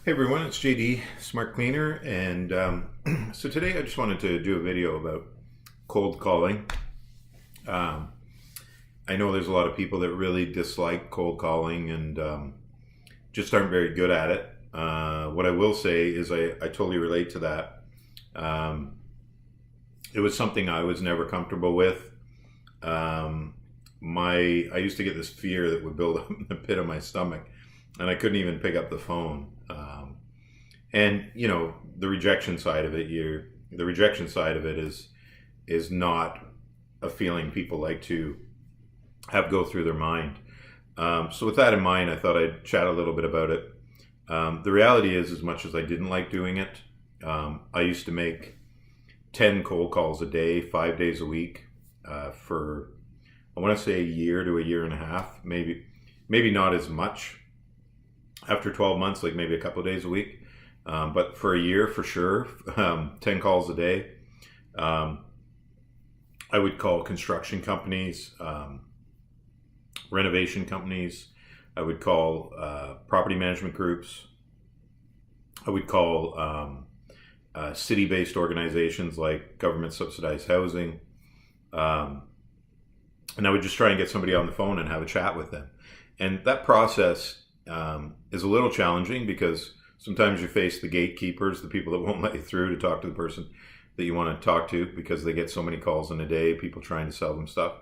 Hey everyone, it's JD Smart Cleaner, and so today I just wanted to do a video about cold calling. Um, I know there's a lot of people that really dislike cold calling and just aren't very good at it. What I will say is I totally relate to that. Um, it was something I was never comfortable with. I used to get this fear that would build up in the pit of my stomach, and I couldn't even pick up the phone. And you know, the rejection side of it, is not a feeling people like to have go through their mind. So with that in mind, I thought I'd chat a little bit about it. The reality is, as much as I didn't like doing it, I used to make 10 cold calls a day, 5 days a week, for I want to say a year to a year and a half, maybe not as much after 12 months, like maybe a couple of days a week. But for a year, for sure, 10 calls a day. I would call construction companies, renovation companies. I would call property management groups. I would call city-based organizations like government subsidized housing. And I would just try and get somebody on the phone and have a chat with them. And that process is a little challenging because sometimes you face the gatekeepers, the people that won't let you through to talk to the person that you want to talk to because they get so many calls in a day, people trying to sell them stuff.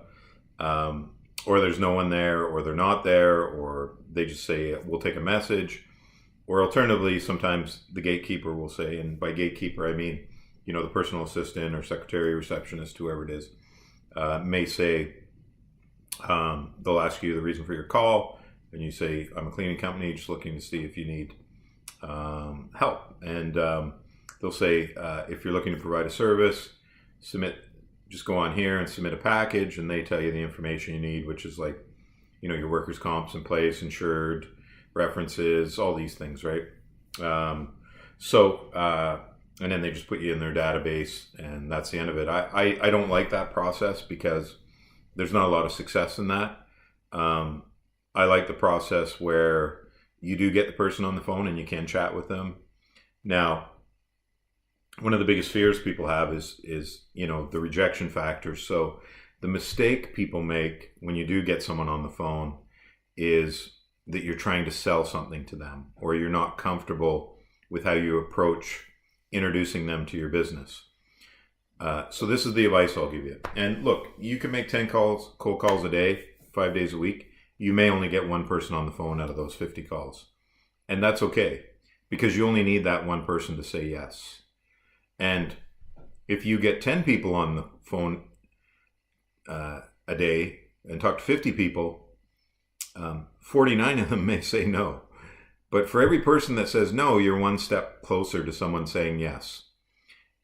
Or there's no one there, or they're not there, or they just say, we'll take a message. Or alternatively, sometimes the gatekeeper will say, and by gatekeeper I mean, you know, the personal assistant or secretary, receptionist, whoever it is, may say, they'll ask you the reason for your call, and you say, I'm a cleaning company, just looking to see if you need help. And they'll say, if you're looking to provide a service, just go on here and submit a package, and they tell you the information you need, which is like, you know, your workers' comp's in place, insured, references, all these things, right? And then they just put you in their database, and that's the end of it. I don't like that process because there's not a lot of success in that. I like the process where you do get the person on the phone and you can chat with them. Now, one of the biggest fears people have is you know, the rejection factor. So the mistake people make when you do get someone on the phone is that you're trying to sell something to them, or you're not comfortable with how you approach introducing them to your business. So this is the advice I'll give you. And look, you can make 10 cold calls a day, 5 days a week. You may only get one person on the phone out of those 50 calls. And that's okay, because you only need that one person to say yes. And if you get 10 people on the phone a day and talk to 50 people, 49 of them may say no. But for every person that says no, you're one step closer to someone saying yes.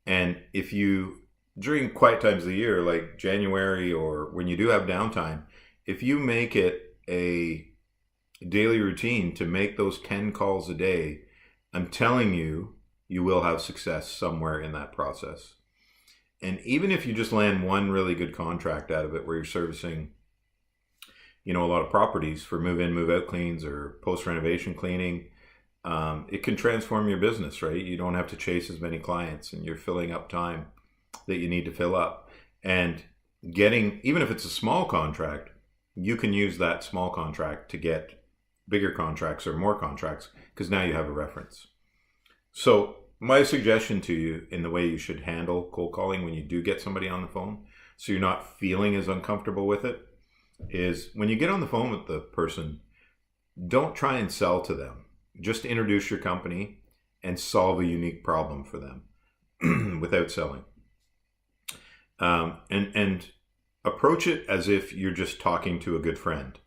And if you, during quiet times of the year, like January, or when you do have downtime, if you make it a daily routine to make those 10 calls a day, I'm telling you, you will have success somewhere in that process. And even if you just land one really good contract out of it where you're servicing, you know, a lot of properties for move-in, move-out cleans or post-renovation cleaning, it can transform your business, right? You don't have to chase as many clients, and you're filling up time that you need to fill up. And getting, even if it's a small contract, you can use that small contract to get bigger contracts or more contracts, because now you have a reference. So my suggestion to you in the way you should handle cold calling when you do get somebody on the phone, so you're not feeling as uncomfortable with it, is when you get on the phone with the person, don't try and sell to them. Just introduce your company and solve a unique problem for them without selling. And approach it as if you're just talking to a good friend.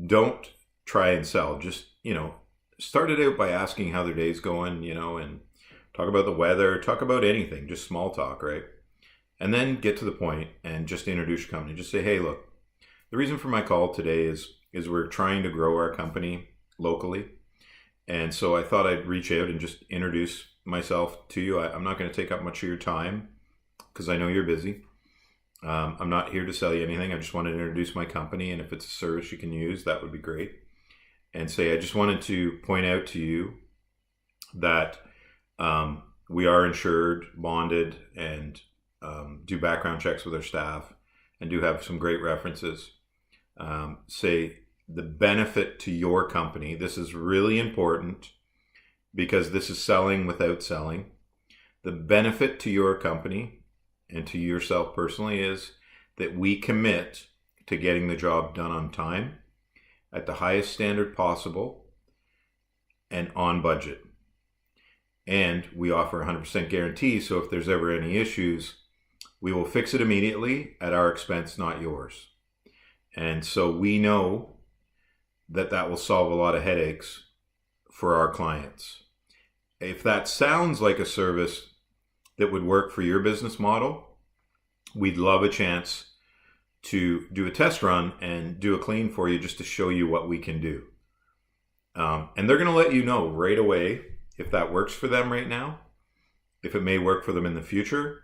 Don't try and sell. Just, you know, start it out by asking how their day's going, you know, and talk about the weather, talk about anything, just small talk, right? And then get to the point and just introduce your company. Just say, hey, look, the reason for my call today is we're trying to grow our company locally. And so I thought I'd reach out and just introduce myself to you. I'm not going to take up much of your time because I know you're busy. I'm not here to sell you anything. I just wanted to introduce my company, and if it's a service you can use, that would be great. And say, I just wanted to point out to you that we are insured, bonded, and do background checks with our staff, and do have some great references. Say the benefit to your company, this is really important because this is selling without selling. The benefit to your company and to yourself personally is that we commit to getting the job done on time, at the highest standard possible, and on budget. And we offer 100% guarantee, so if there's ever any issues, we will fix it immediately at our expense, not yours. And so we know that that will solve a lot of headaches for our clients. If that sounds like a service that would work for your business model, we'd love a chance to do a test run and do a clean for you just to show you what we can do. And they're going to let you know right away if that works for them right now, if it may work for them in the future,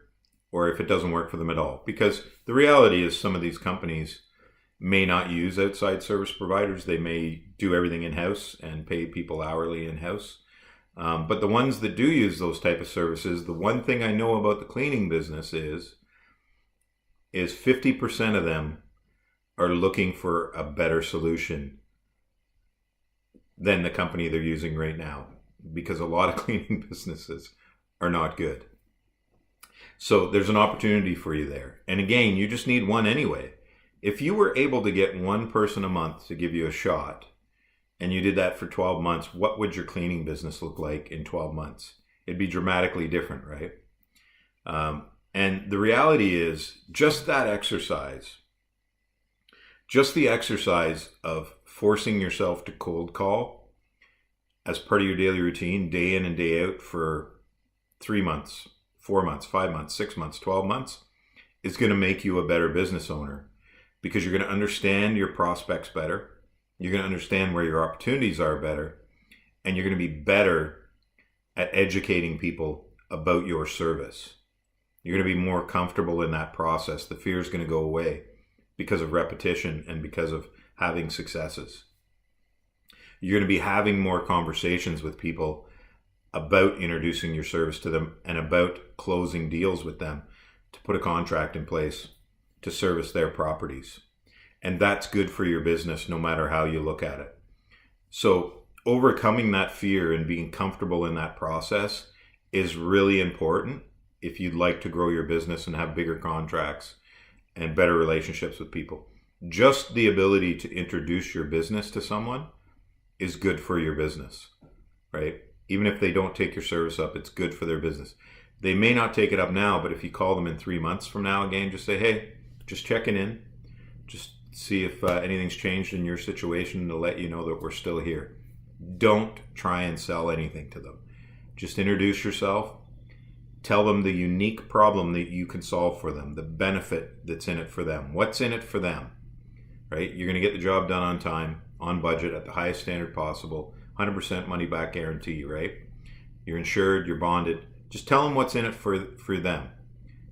or if it doesn't work for them at all. Because the reality is some of these companies may not use outside service providers. They may do everything in-house and pay people hourly in-house. But the ones that do use those type of services, the one thing I know about the cleaning business is 50% of them are looking for a better solution than the company they're using right now, because a lot of cleaning businesses are not good. So there's an opportunity for you there. And again, you just need one anyway. If you were able to get one person a month to give you a shot, and you did that for 12 months, what would your cleaning business look like in 12 months? It'd be dramatically different, right? And the reality is just that exercise, just the exercise of forcing yourself to cold call as part of your daily routine, day in and day out for 3 months, 4 months, 5 months, 6 months, 12 months, is going to make you a better business owner, because you're going to understand your prospects better. You're going to understand where your opportunities are better, and you're going to be better at educating people about your service. You're going to be more comfortable in that process. The fear is going to go away because of repetition and because of having successes. You're going to be having more conversations with people about introducing your service to them and about closing deals with them to put a contract in place to service their properties. And that's good for your business no matter how you look at it. So overcoming that fear and being comfortable in that process is really important if you'd like to grow your business and have bigger contracts and better relationships with people. Just the ability to introduce your business to someone is good for your business, right? Even if they don't take your service up, it's good for their business. They may not take it up now, but if you call them in 3 months from now again, just say, hey, just checking in, just see if anything's changed in your situation to let you know that we're still here. Don't try and sell anything to them. Just introduce yourself. Tell them the unique problem that you can solve for them, the benefit that's in it for them. What's in it for them, right? You're going to get the job done on time, on budget, at the highest standard possible, 100% money back guarantee, right? You're insured, you're bonded. Just tell them what's in it for them,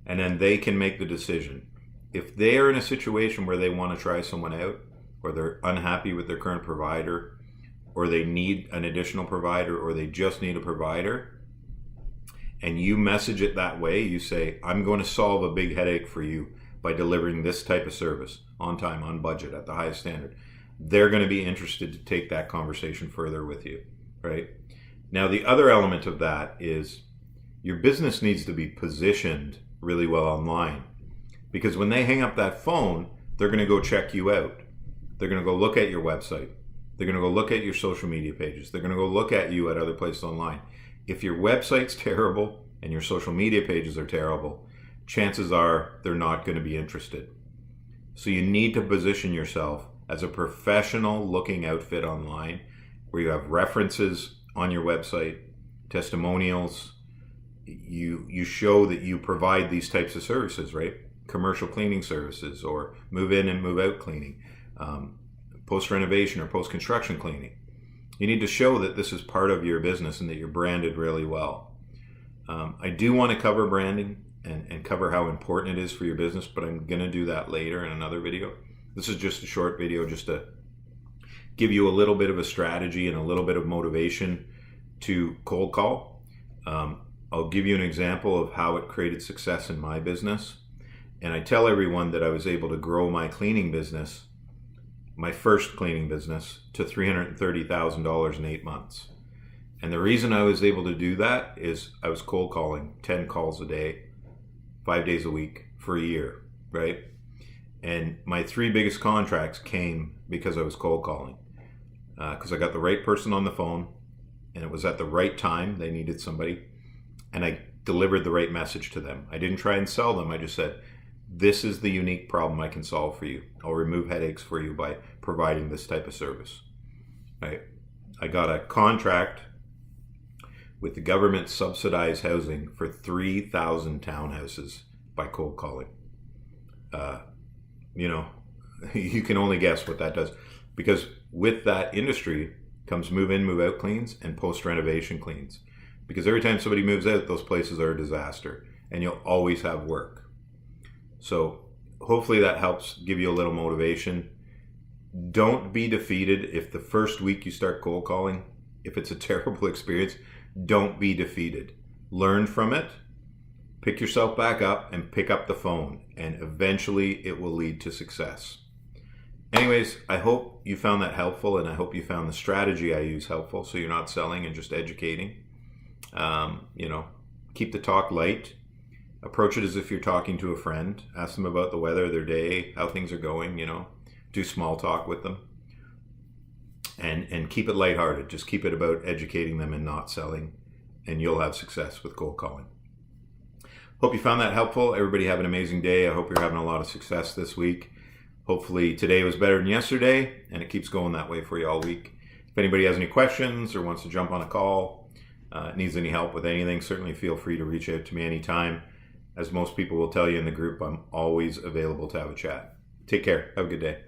and then they can make the decision. If they're in a situation where they want to try someone out, or they're unhappy with their current provider, or they need an additional provider, or they just need a provider, and you message it that way, you say, I'm going to solve a big headache for you by delivering this type of service on time, on budget, at the highest standard. They're going to be interested to take that conversation further with you, right? Now, the other element of that is your business needs to be positioned really well online, because when they hang up that phone, they're going to go check you out. They're going to go look at your website. They're going to go look at your social media pages. They're going to go look at you at other places online. If your website's terrible and your social media pages are terrible, chances are they're not going to be interested. So you need to position yourself as a professional looking outfit online, where you have references on your website, testimonials. You show that you provide these types of services, right? Commercial cleaning services, or move in and move out cleaning, post renovation or post construction cleaning. You need to show that this is part of your business and that you're branded really well. I do want to cover branding and cover how important it is for your business, but I'm going to do that later in another video. This is just a short video just to give you a little bit of a strategy and a little bit of motivation to cold call. I'll give you an example of how it created success in my business. And I tell everyone that I was able to grow my cleaning business, my first cleaning business, to $330,000 in 8 months. And the reason I was able to do that is I was cold calling 10 calls a day, 5 days a week for a year, right? And my 3 biggest contracts came because I was cold calling. Because I got the right person on the phone, and it was at the right time. They needed somebody, and I delivered the right message to them. I didn't try and sell them. I just said, this is the unique problem I can solve for you. I'll remove headaches for you by providing this type of service. Right? I got a contract with the government subsidized housing for 3,000 townhouses by cold calling. You can only guess what that does, because with that industry comes move in, move out cleans and post renovation cleans. Because every time somebody moves out, those places are a disaster, and you'll always have work. So hopefully that helps give you a little motivation. Don't be defeated if the first week you start cold calling, if it's a terrible experience. Don't be defeated. Learn from it, pick yourself back up, and pick up the phone, and eventually it will lead to success. Anyways, I hope you found that helpful, and I hope you found the strategy I use helpful, so you're not selling and just educating. Keep the talk light. Approach it as if you're talking to a friend. Ask them about the weather, their day, how things are going, do small talk with them. And keep it lighthearted. Just keep it about educating them and not selling, and you'll have success with cold calling. Hope you found that helpful. Everybody have an amazing day. I hope you're having a lot of success this week. Hopefully today was better than yesterday, and it keeps going that way for you all week. If anybody has any questions or wants to jump on a call, needs any help with anything, certainly feel free to reach out to me anytime. As most people will tell you in the group, I'm always available to have a chat. Take care. Have a good day.